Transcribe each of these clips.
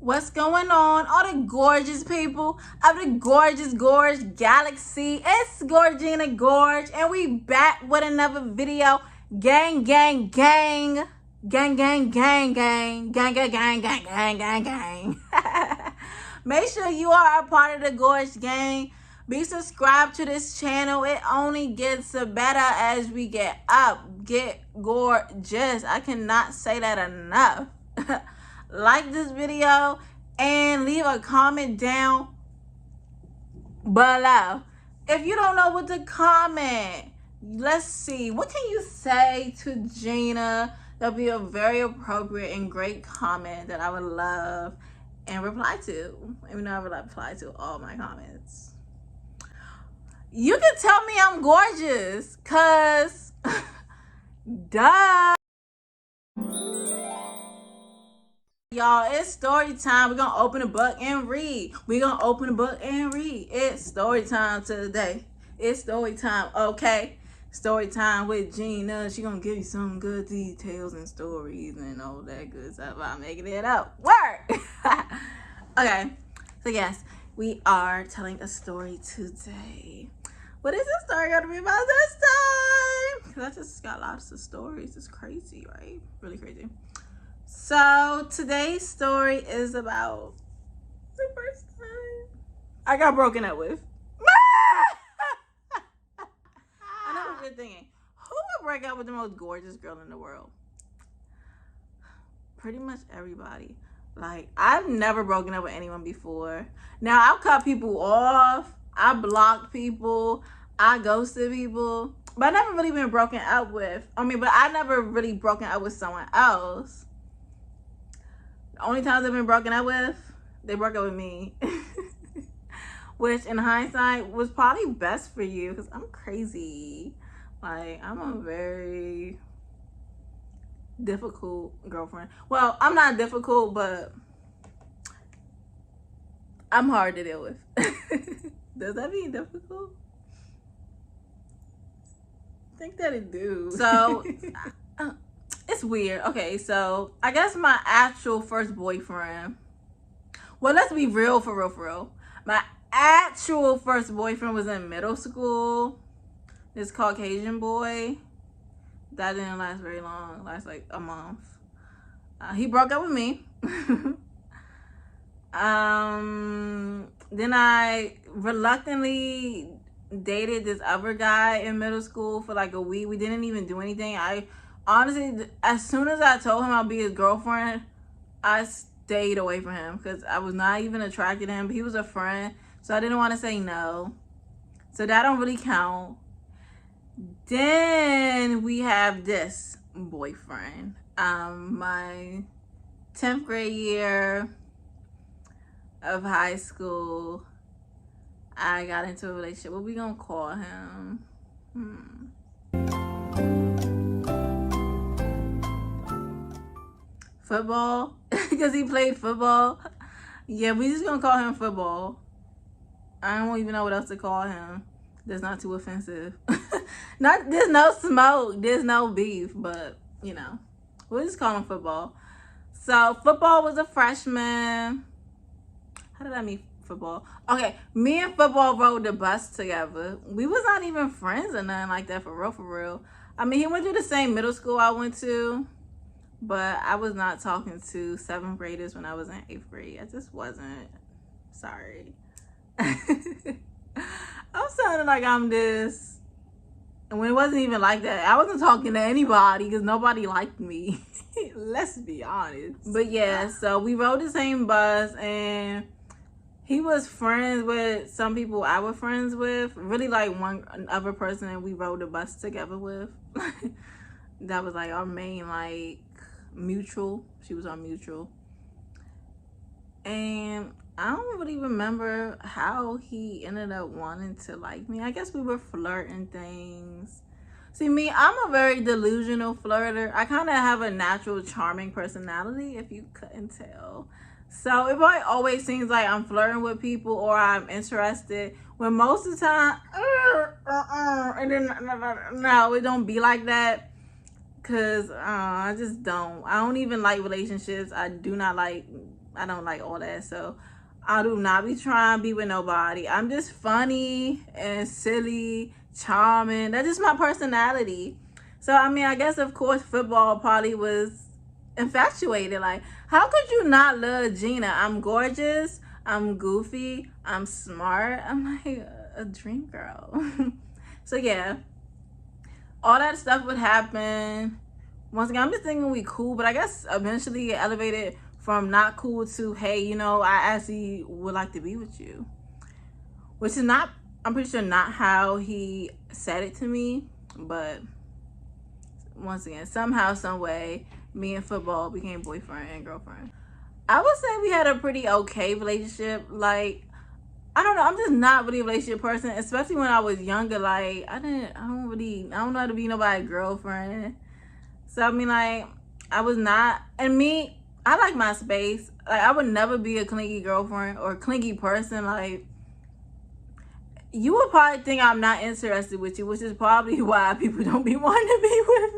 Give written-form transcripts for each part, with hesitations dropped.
What's going on? All the gorgeous people of the gorgeous Gorge galaxy. It's Gorgina Gorge, and we back with another video. Gang, gang, gang. Gang, gang, gang, gang. Gang, gang, gang, gang, gang, gang, gang. Make sure you are a part of the Gorge gang. Be subscribed to this channel. It only gets better as we get up. Get gorgeous. I cannot say that enough. Like this video and leave a comment down below. If you don't know what to comment, let's see. What can you say to Gina? That'll be a very appropriate and great comment that I would love and reply to. Even though I reply to all my comments. You can tell me I'm gorgeous, cause duh. Y'all, it's story time. We're gonna open a book and read. It's story time today. It's story time, okay? Story time with Gina. She gonna give you some good details and stories and all that good stuff. I'm making it up. Work! Okay, so yes, we are telling a story today. What is this story gonna be about this time? Because I just got lots of stories. It's crazy, right? Really crazy. So today's story is about the first time I got broken up with. I know what you're thinking. Who would break up with the most gorgeous girl in the world? Pretty much everybody. Like, I've never broken up with anyone before. Now, I've cut people off. I blocked people. I ghosted people. But I never really been broken up with. But I never really broken up with someone else. The only times I've been broken up with, they broke up with me. Which, in hindsight, was probably best for you. Because I'm crazy. Like, I'm a very difficult girlfriend. Well, I'm not difficult, but I'm hard to deal with. Does that mean difficult? I think that it do. So, it's weird. Okay, so I guess my actual first boyfriend. Well, let's be real for real. My actual first boyfriend was in middle school. This Caucasian boy. That didn't last very long. It lasted like a month. He broke up with me. Then I reluctantly dated this other guy in middle school for like a week. We didn't even do anything. I honestly, as soon as I told him I'll be his girlfriend, I stayed away from him because I was not even attracted to him. But he was a friend, so I didn't want to say no. So that don't really count. Then we have this boyfriend. My 10th grade year of high school, I got into a relationship. What we gonna call him? Football, because he played football. Yeah, we just gonna call him Football. I don't even know what else to call him that's not too offensive. There's no smoke, there's no beef, but you know, we'll just call him Football. So Football was a freshman. How did I meet Football? Okay, me and Football rode the bus together. We was not even friends or nothing like that, for real. He went to the same middle school I went to, but I was not talking to 7th graders when I was in 8th grade. I just wasn't. Sorry. I'm sounding like I'm this. And when it wasn't even like that, I wasn't talking to anybody because nobody liked me. Let's be honest. But yeah, so we rode the same bus and he was friends with some people I was friends with. Really like one other person that we rode the bus together with. That was like our main like mutual. She was our mutual. And I don't really remember how he ended up wanting to like me. I guess we were flirting things. See, me, I'm a very delusional flirter. I kind of have a natural charming personality, if you couldn't tell. So it probably always seems like I'm flirting with people or I'm interested. When most of the time, and then no, it don't be like that. Because I just don't. I don't even like relationships. I do not like I don't like all that. So I do not be trying to be with nobody. I'm just funny and silly, charming. That's just my personality. So I mean, I guess of course football probably was infatuated. Like, how could you not love Gina? I'm gorgeous, I'm goofy, I'm smart. I'm like a dream girl. So yeah, all that stuff would happen. Once again, I'm just thinking we cool, but I guess eventually it elevated from not cool to, hey, you know, I actually would like to be with you. Which is not, I'm pretty sure not how he said it to me, but once again, somehow, some way, me and football became boyfriend and girlfriend. I would say we had a pretty okay relationship. Like, I don't know, I'm just not really a relationship person, especially when I was younger. Like, I don't know how to be nobody's girlfriend. So I mean, like, I was not, and me, I like my space. Like, I would never be a clingy girlfriend or a clingy person. Like, you would probably think I'm not interested with you, which is probably why people don't be wanting to be with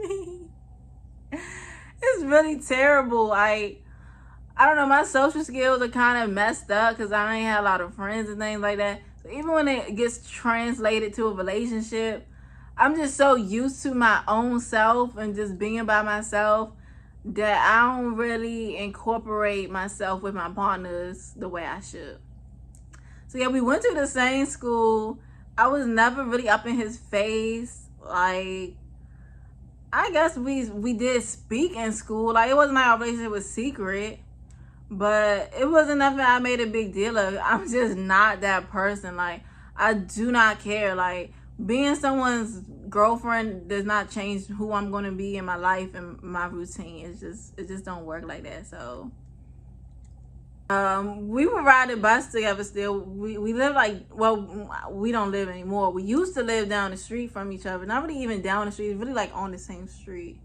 me. It's really terrible. Like, I don't know, my social skills are kind of messed up because I ain't had a lot of friends and things like that. So even when it gets translated to a relationship, I'm just so used to my own self and just being by myself that I don't really incorporate myself with my partners the way I should. So yeah, we went to the same school. I was never really up in his face. Like, I guess we did speak in school. Like, it wasn't like our relationship was secret, but it wasn't nothing I made a big deal of. I'm just not that person. Like, I do not care. Like, being someone's girlfriend does not change who I'm going to be in my life and my routine. It just don't work like that. So we would ride the bus together still. We live like, well, we don't live anymore. We used to live down the street from each other. Not really even down the street. It's really like on the same street.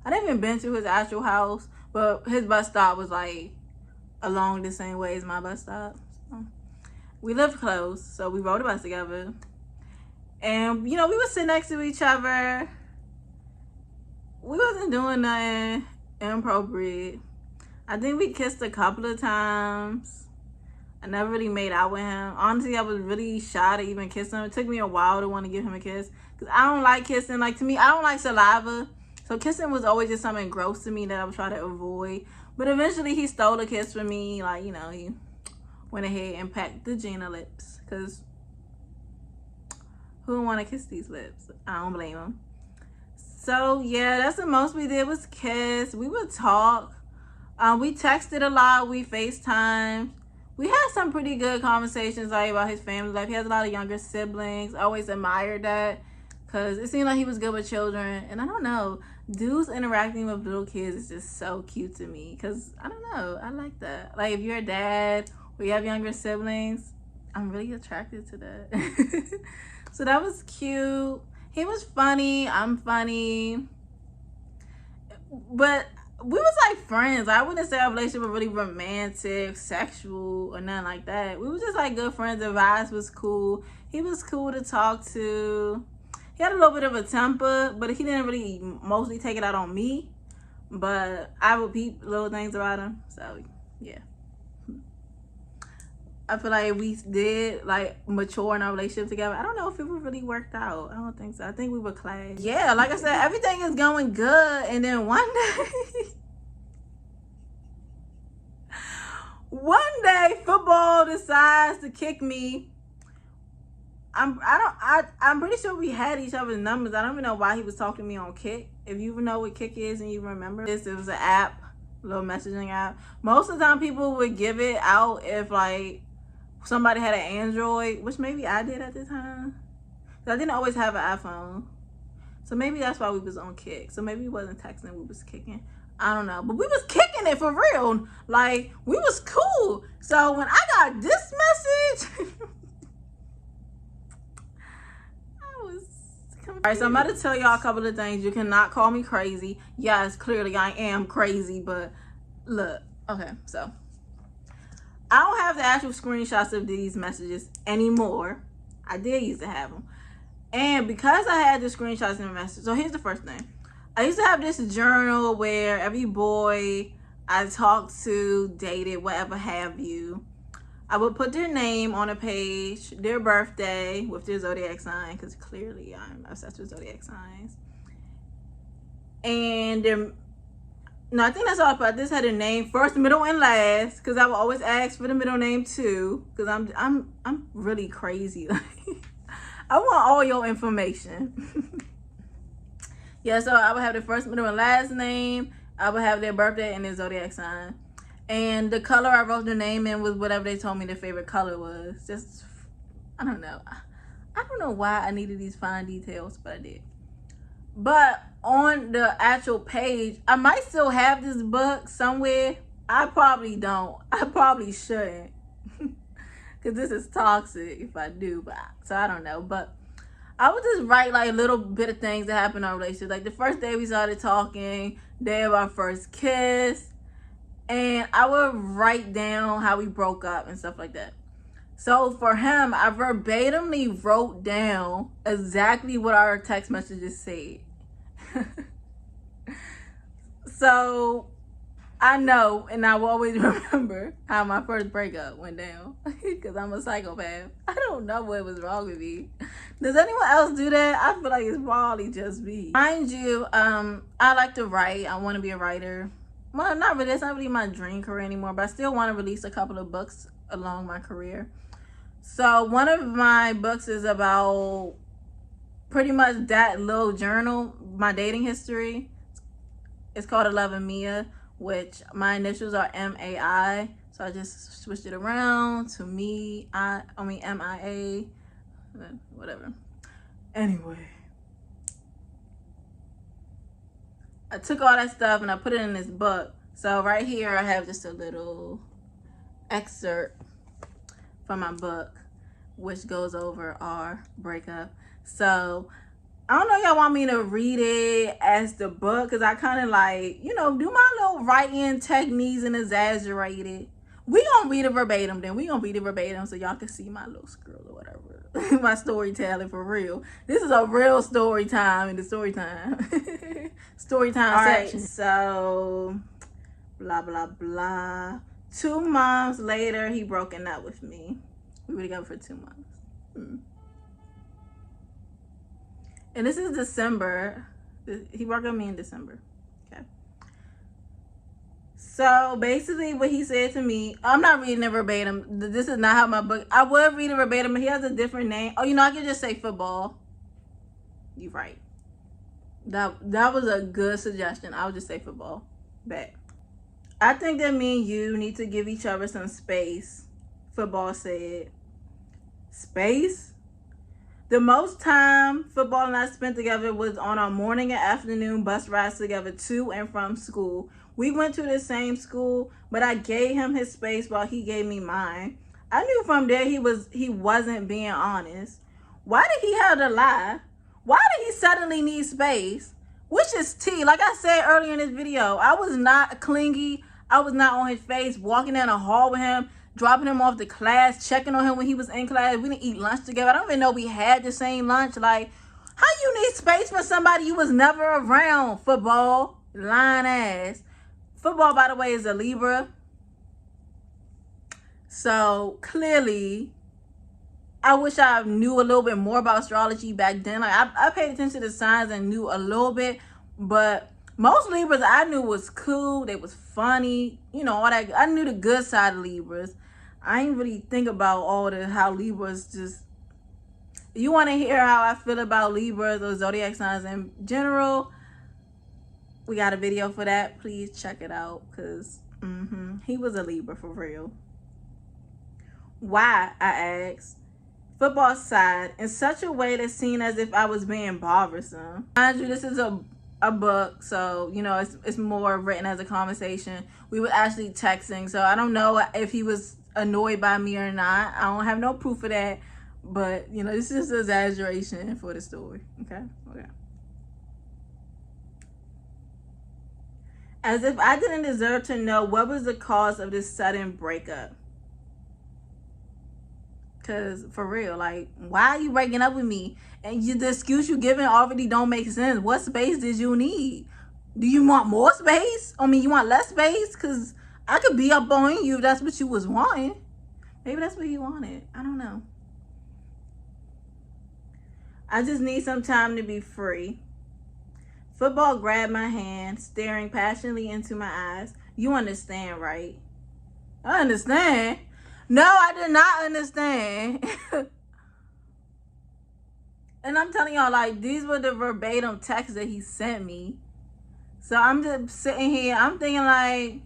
I never even been to his actual house, but his bus stop was like along the same way as my bus stop. So we lived close, so we rode the bus together. And, you know, we would sit next to each other. We wasn't doing nothing inappropriate. I think we kissed a couple of times. I never really made out with him. Honestly, I was really shy to even kiss him. It took me a while to want to give him a kiss. Because I don't like kissing. Like, to me, I don't like saliva. So kissing was always just something gross to me that I would try to avoid. But eventually, he stole a kiss from me. Like, you know, he went ahead and packed the Gina lips. Because who would want to kiss these lips? I don't blame him. So, yeah, that's the most we did was kiss. We would talk. We texted a lot. We FaceTimed. We had some pretty good conversations like about his family life. He has a lot of younger siblings. I always admired that because it seemed like he was good with children. And I don't know, dudes interacting with little kids is just so cute to me because, I don't know, I like that. Like, if you're a dad or you have younger siblings, I'm really attracted to that. So that was cute. He was funny. I'm funny. But we was like friends. I wouldn't say our relationship was really romantic, sexual, or nothing like that. We were just like good friends. The vibes was cool. He was cool to talk to. He had a little bit of a temper, but he didn't really mostly take it out on me. But I would peep little things about him. So, yeah. I feel like we did like mature in our relationship together. I don't know if it really worked out. I don't think so. I think we were clash. Yeah, like I said, everything is going good. And then one day, football decides to kick me. I'm pretty sure we had each other's numbers. I don't even know why he was talking to me on Kick. If you know what Kick is and you remember this, it was an app, a little messaging app. Most of the time people would give it out if like somebody had an Android, which maybe I did at the time. I didn't always have an iPhone. So maybe that's why we was on Kick. So maybe we wasn't texting, we was kicking. I don't know. But we was kicking it for real. Like, we was cool. So when I got this message, I was confused. Alright, so I'm about to tell y'all a couple of things. You cannot call me crazy. Yes, clearly I am crazy, but look. Okay, so I don't have the actual screenshots of these messages anymore. I did used to have them. And because I had the screenshots in the message, so here's the first thing. I used to have this journal where every boy I talked to, dated, whatever have you, I would put their name on a page, their birthday with their zodiac sign, because clearly I'm obsessed with zodiac signs. And their, no, I think that's all I put. This had a name, first, middle, and last, because I would always ask for the middle name too, because I'm really crazy. I want all your information. Yeah, so I would have their first, middle, and last name. I would have their birthday and their zodiac sign. And the color I wrote their name in was whatever they told me their favorite color was. Just, I don't know. I don't know why I needed these fine details, but I did. But on the actual page, I might still have this book somewhere. I probably don't. I probably shouldn't. Because this is toxic if I do. But so I don't know. But I would just write like a little bit of things that happened in our relationship. Like the first day we started talking, day of our first kiss. And I would write down how we broke up and stuff like that. So for him, I verbatimly wrote down exactly what our text messages said. So I know, and I will always remember how my first breakup went down, because I'm a psychopath. I don't know what was wrong with me. Does anyone else do that? I feel like it's probably just me. Mind you, I like to write. I want to be a writer. Well, not really. It's not really my dream career anymore, but I still want to release a couple of books along my career. So one of my books is about pretty much that little journal, my dating history. It's called A Love and Mia, which my initials are MAI. So I just switched it around to me. MIA, whatever. Anyway, I took all that stuff and I put it in this book. So right here I have just a little excerpt from my book, which goes over our breakup. So I don't know if y'all want me to read it as the book, because I kind of like, do my little writing techniques and exaggerate it. We gonna read it verbatim then. We gonna read it verbatim so y'all can see my little scroll or whatever. My storytelling for real. This is a real story time in the story time. Story time section. Right, so blah blah blah. 2 months later, he broken up with me. We were together for 2 months. And this is December. He broke up with me in December. Okay. So basically what he said to me, I'm not reading it verbatim. This is not how my book, I would read it verbatim, but he has a different name. Oh, I could just say football. You're right. That was a good suggestion. I would just say football. Bet. I think that me and you need to give each other some space. Football said. Space? The most time football and I spent together was on our morning and afternoon bus rides together to and from school. We went to the same school, but I gave him his space while he gave me mine. I knew from there he wasn't being honest. Why did he have to lie? Why did he suddenly need space? Which is tea. Like I said earlier in this video, I was not clingy. I was not on his face, walking down the hall with him, dropping him off to class, checking on him when he was in class. We didn't eat lunch together. I don't even know we had the same lunch. Like, how you need space for somebody you was never around? Football, lying ass. Football, by the way, is a Libra. So clearly, I wish I knew a little bit more about astrology back then. Like I paid attention to signs and knew a little bit, but most Libras I knew was cool. They was funny, all that. I knew the good side of Libras. I ain't really think about how Libras just. If you want to hear how I feel about Libras or zodiac signs in general, we got a video for that. Please check it out, because he was a Libra for real. Why, I asked. Football side, in such a way that's seen as if I was being bothersome. Mind you, this is a book, so it's more written as a conversation. We were actually texting, so I don't know if he was annoyed by me or not. I don't have no proof of that, but this is just exaggeration for the story. Okay. As if I didn't deserve to know what was the cause of this sudden breakup. Because for real, like, why are you breaking up with me? And the excuse you giving already don't make sense. What space did you need? Do you want more space? I mean, you want less space? Because I could be up on you if that's what you was wanting. Maybe that's what he wanted. I don't know. I just need some time to be free. Football grabbed my hand, staring passionately into my eyes. You understand, right? I understand. No, I did not understand. And I'm telling y'all, like, these were the verbatim texts that he sent me. So I'm just sitting here, I'm thinking like,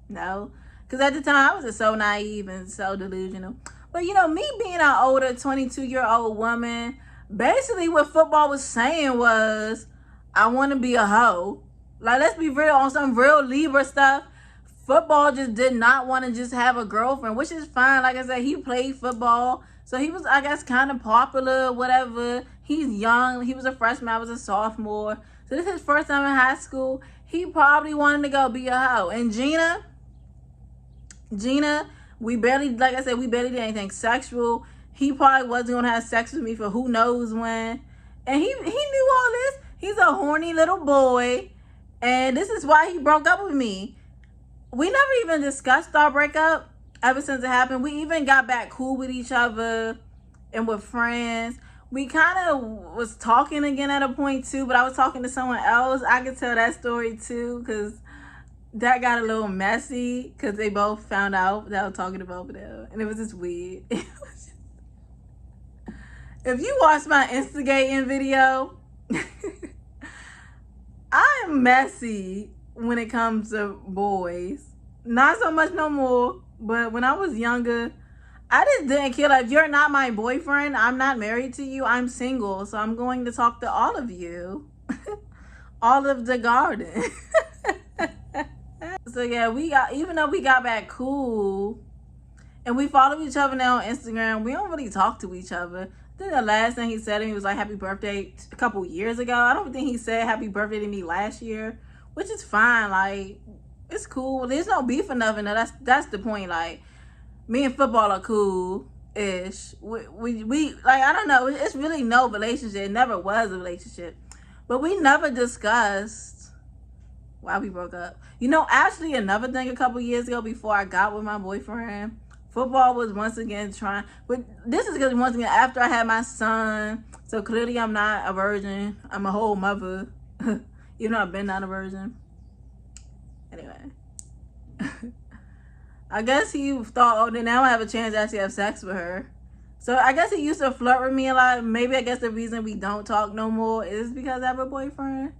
no. Because at the time, I was just so naive and so delusional. But, you know, me being an older 22-year-old woman, basically what football was saying was, I want to be a hoe. Like, let's be real, on some real Libra stuff. Football just did not want to just have a girlfriend, which is fine. Like I said, he played football. So he was, I guess, kind of popular, whatever. He's young. He was a freshman. I was a sophomore. So this is his first time in high school. He probably wanted to go be a hoe. And Gina, we barely, like I said, we barely did anything sexual. He probably wasn't going to have sex with me for who knows when. And he knew all this. He's a horny little boy. And this is why he broke up with me. We never even discussed our breakup ever since it happened. We even got back cool with each other and with friends. We kind of was talking again at a point too, but I was talking to someone else. I could tell that story too, because that got a little messy because they both found out that I was talking about them. And it was just weird. If you watch my instigating video, I'm messy when it comes to boys. Not so much no more, but when I was younger, I just didn't care. Like, if you're not my boyfriend, I'm not married to you, I'm single, so I'm going to talk to all of you. All of the garden. So yeah, even though we got back cool and we follow each other now on Instagram, we don't really talk to each other. I think the last thing he said to me was like happy birthday a couple years ago. I don't think he said happy birthday to me last year, which is fine. Like, it's cool. There's no beef or nothing. That's the point. Like, me and football are cool-ish. We like, I don't know. It's really no relationship. It never was a relationship. But we never discussed why we broke up. You know, actually, another thing a couple years ago before I got with my boyfriend, football was once again trying. But this is because once again, after I had my son, so clearly I'm not a virgin. I'm a whole mother. Even though I've been not a virgin. Anyway. I guess he thought, oh, then now I have a chance to actually have sex with her. So I guess he used to flirt with me a lot. Maybe I guess the reason we don't talk no more is because I have a boyfriend.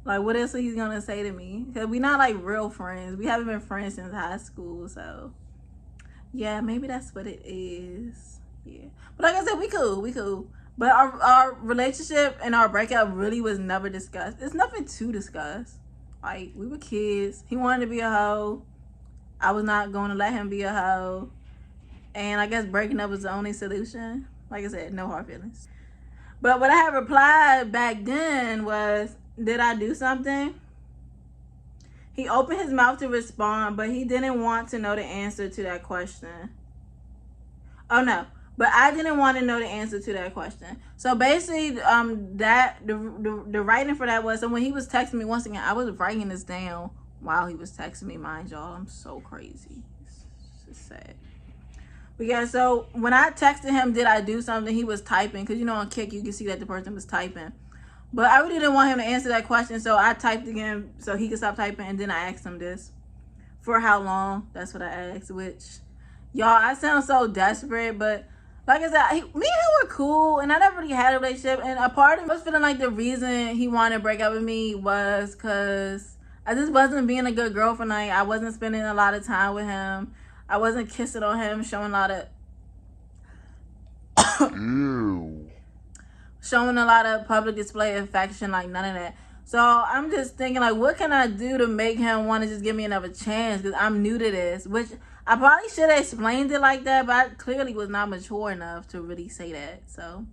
Like, what else is he gonna say to me? Because we're not like real friends. We haven't been friends since high school. So yeah, maybe that's what it is. Yeah. But like I said, we cool. But our relationship and our breakup really was never discussed. There's nothing to discuss. Like, we were kids. He wanted to be a hoe. I was not going to let him be a hoe. And I guess breaking up was the only solution. Like I said, no hard feelings. But what I had replied back then was, did I do something? He opened his mouth to respond, but he didn't want to know the answer to that question. Oh, no. But I didn't want to know the answer to that question. So basically, the writing for that was, so when he was texting me, once again, I was writing this down while he was texting me, mind y'all. I'm so crazy. It's just sad. But yeah, so when I texted him, did I do something? He was typing. Because, you know, on Kik, you can see that the person was typing. But I really didn't want him to answer that question. So I typed again so he could stop typing. And then I asked him this. For how long? That's what I asked. Which, y'all, I sound so desperate. But like I said, me and him were cool. And I never really had a relationship. And a part of me was feeling like the reason he wanted to break up with me was because I just wasn't being a good girlfriend. Like, I wasn't spending a lot of time with him. I wasn't kissing on him, showing a lot of public display of affection, like none of that. So I'm just thinking, like, what can I do to make him want to just give me another chance? Because I'm new to this, which I probably should have explained it like that, but I clearly was not mature enough to really say that. So,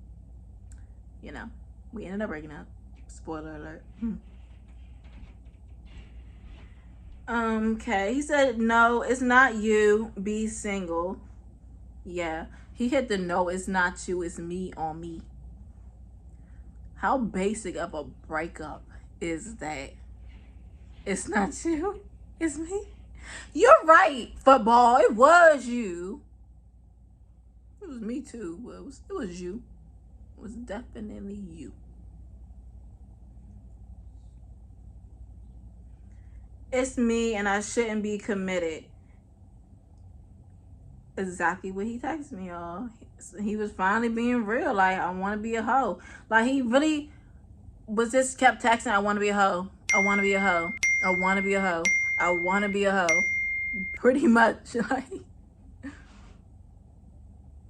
you know, we ended up breaking up. Spoiler alert. Okay, he said, no, it's not you, be single. Yeah, he hit the no, it's not you, it's me on me. How basic of a breakup is that? It's not you. It's me. You're right, football. It was you. It was me too. But it was you. It was definitely you. It's me, and I shouldn't be committed. Exactly what he texted me, y'all. He was finally being real. Like, I want to be a hoe. Like, he really was just kept texting, I want to be a hoe. I want to be a hoe. I want to be a hoe. I want to be a hoe. Pretty much. Like,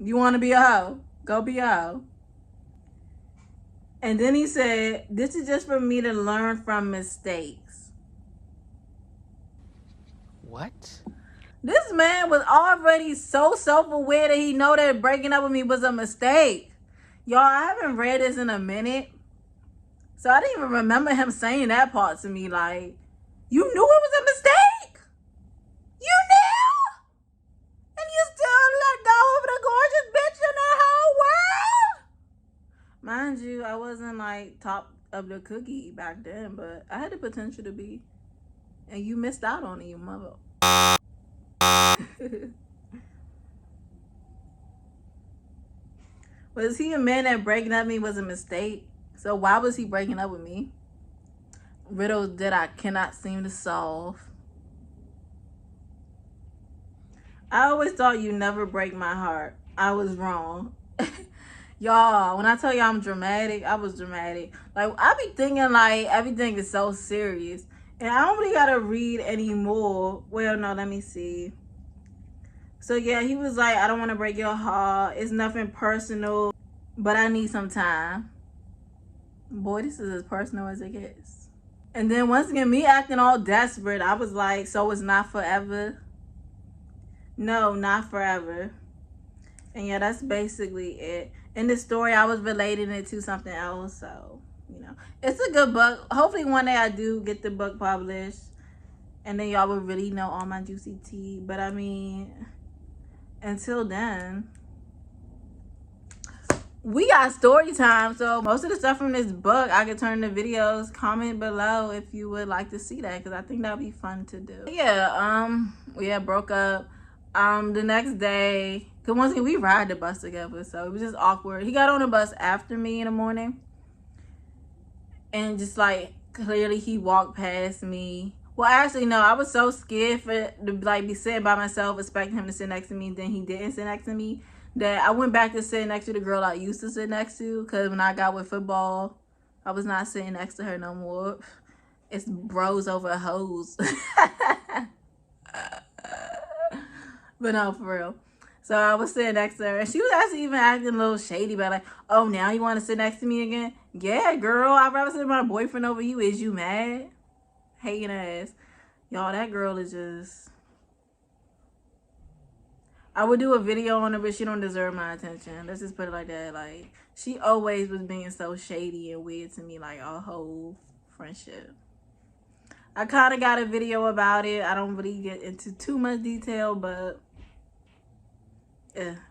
you want to be a hoe? Go be a hoe. And then he said, this is just for me to learn from mistakes. What? This man was already so self-aware that he know that breaking up with me was a mistake. Y'all, I haven't read this in a minute. So I didn't even remember him saying that part to me. Like, you knew it was a mistake? You knew? And you still let go of the gorgeous bitch in the whole world? Mind you, I wasn't like top of the cookie back then, but I had the potential to be. And you missed out on it, you mother. Was he a man that breaking up with me was a mistake? So why was he breaking up with me? Riddles that I cannot seem to solve. I always thought you never break my heart. I was wrong. Y'all, when I tell y'all I'm dramatic, I was dramatic. Like, I be thinking like everything is so serious. And I don't really gotta read anymore. Well, no, let me see. So yeah, he was like, I don't want to break your heart. It's nothing personal, but I need some time. Boy, this is as personal as it gets. And then once again, me acting all desperate, I was like, so it's not forever? No, not forever. And yeah, that's basically it. In the story, I was relating it to something else. So, you know, it's a good book. Hopefully one day I do get the book published. And then y'all will really know all my juicy tea. But I mean, until then, we got story time. So most of the stuff from this book I could turn into videos. Comment below if you would like to see that, because I think that would be fun to do. Yeah, broke up. The next day, because once again we ride the bus together, so it was just awkward. He got on the bus after me in the morning, and just like clearly he walked past me. Well, actually, no, I was so scared to like be sitting by myself, expecting him to sit next to me. Then he didn't sit next to me. That I went back to sit next to the girl I used to sit next to, because when I got with football, I was not sitting next to her no more. It's bros over hoes. But no, for real. So I was sitting next to her, and she was actually even acting a little shady about like, oh, now you want to sit next to me again? Yeah, girl, I'd rather sit with my boyfriend over you. Is you mad? Hating ass. Y'all, that girl is just... I would do a video on her, but she don't deserve my attention. Let's just put it like that. Like, she always was being so shady and weird to me, like, our whole friendship. I kind of got a video about it. I don't really get into too much detail, but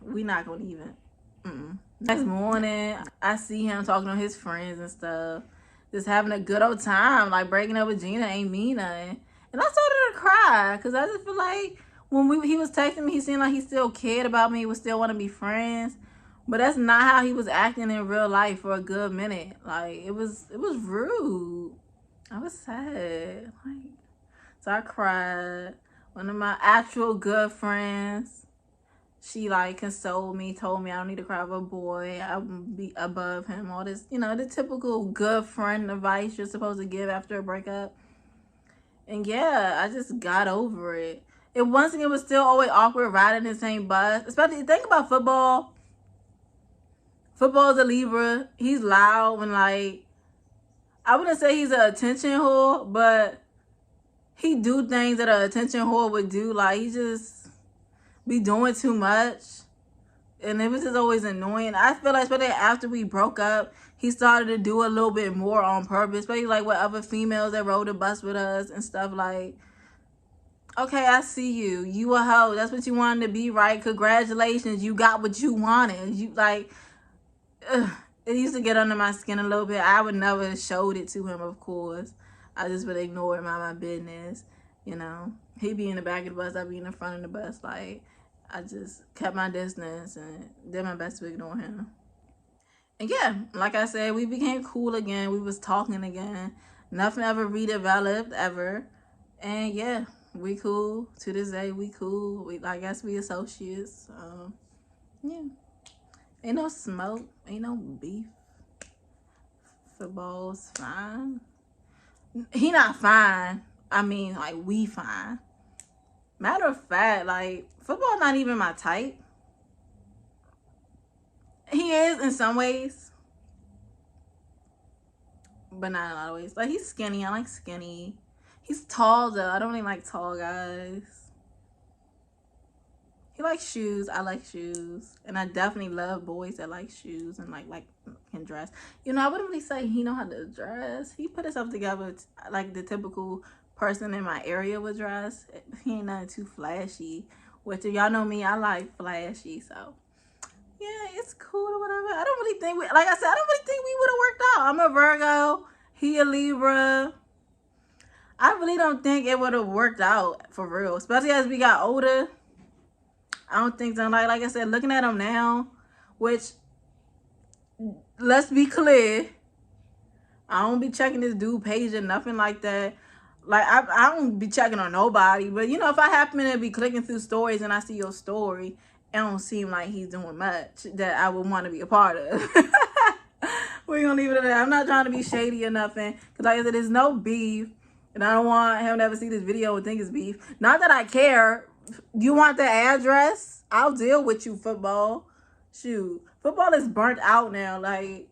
we not gonna even. Next morning, I see him talking to his friends and stuff, just having a good old time. Like, breaking up with Gina ain't mean nothing. And I started to cry, because I just feel like when he was texting me, he seemed like he still cared about me, would still want to be friends. But that's not how he was acting in real life for a good minute. Like, it was rude. I was sad. Like, so I cried. One of my actual good friends, she like consoled me, told me I don't need to cry for a boy. I would be above him. All this, you know, the typical good friend advice you're supposed to give after a breakup. And yeah, I just got over it. And once again, it was still always awkward riding the same bus. Especially, think about football. Football's a Libra. He's loud and like, I wouldn't say he's an attention whore, but he do things that an attention whore would do. Like, he just be doing too much. And it was just always annoying. I feel like, especially after we broke up, he started to do a little bit more on purpose. Especially like with other females that rode the bus with us and stuff. Like, okay, I see you. You a hoe. That's what you wanted to be, right? Congratulations. You got what you wanted. You like, it used to get under my skin a little bit. I would never showed it to him, of course. I just would ignore and mind my business. You know, he be in the back of the bus, I be in the front of the bus. Like, I just kept my distance and did my best to ignore him. And yeah, like I said, we became cool again. We was talking again. Nothing ever redeveloped ever. And yeah, we cool to this day. We cool. I guess we associates. Yeah, ain't no smoke, ain't no beef. Football's fine. He not fine. I mean, like, we fine. Matter of fact, like, football not even my type. He is in some ways, but not in a lot of ways. Like, he's skinny. I like skinny. He's tall though. I don't really like tall guys. He likes shoes. I like shoes, and I definitely love boys that like shoes and like can dress. You know, I wouldn't really say he know how to dress. He put himself together like the typical person in my area would dress. He ain't nothing too flashy. Which, if y'all know me, I like flashy. So yeah, it's cool or whatever. I don't really think like I said, I don't really think we would have worked out. I'm a Virgo. He a Libra. I really don't think it would have worked out for real, especially as we got older. I don't think so. Like I said, looking at him now, which, let's be clear, I don't be checking this dude page or nothing like that. Like, I don't be checking on nobody. But, you know, if I happen to be clicking through stories and I see your story, it don't seem like he's doing much that I would want to be a part of. We're going to leave it at that. I'm not trying to be shady or nothing. Because, like I said, there's no beef. And I don't want him to ever see this video and think it's beef. Not that I care. You want the address? I'll deal with you, football. Shoot. Football is burnt out now. Like,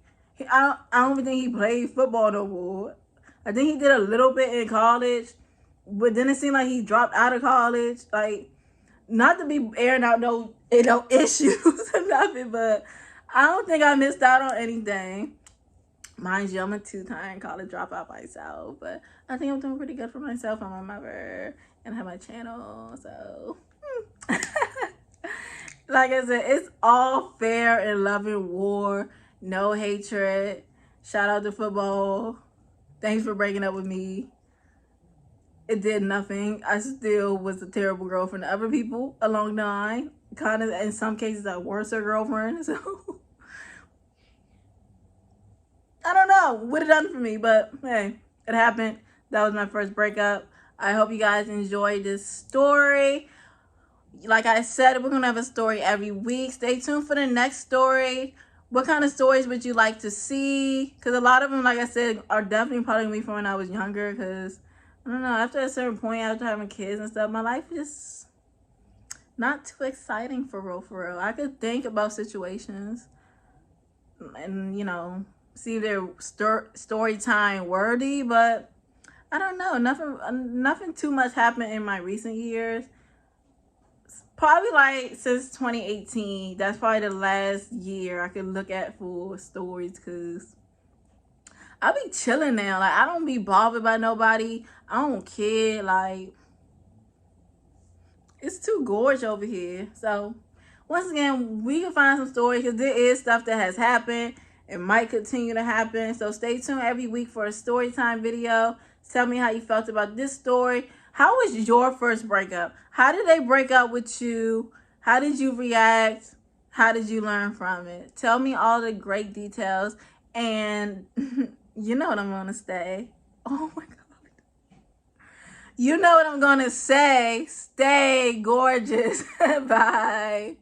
I don't even think he played football no more. I think he did a little bit in college. But then it seemed like he dropped out of college. Like, not to be airing out no issues or nothing. But I don't think I missed out on anything. Mind you, I'm a 2-time college dropout myself, but I think I'm doing pretty good for myself. I'm a mother and have my channel, so like I said, it's all fair and love and war, no hatred. Shout out to football. Thanks for breaking up with me. It did nothing. I still was a terrible girlfriend to other people along the line. Kind of, in some cases, a worse girlfriend, so I don't know what it done for me, but hey, it happened. That was my first breakup. I hope you guys enjoyed this story. Like I said, we're going to have a story every week. Stay tuned for the next story. What kind of stories would you like to see? Because a lot of them, like I said, are definitely probably me from when I was younger. Because, I don't know, after a certain point, after having kids and stuff, my life is just not too exciting for real. I could think about situations and, you know, see if they're story time worthy, but I don't know. Nothing too much happened in my recent years. Probably like since 2018. That's probably the last year I could look at for stories, because I be chilling now. Like, I don't be bothered by nobody. I don't care. Like, it's too gorge over here. So once again, we can find some stories, because there is stuff that has happened. It might continue to happen. So stay tuned every week for a story time video. Tell me how you felt about this story. How was your first breakup? How did they break up with you? How did you react? How did you learn from it? Tell me all the great details. And you know what I'm going to say. Oh my God. You know what I'm going to say. Stay gorgeous. Bye.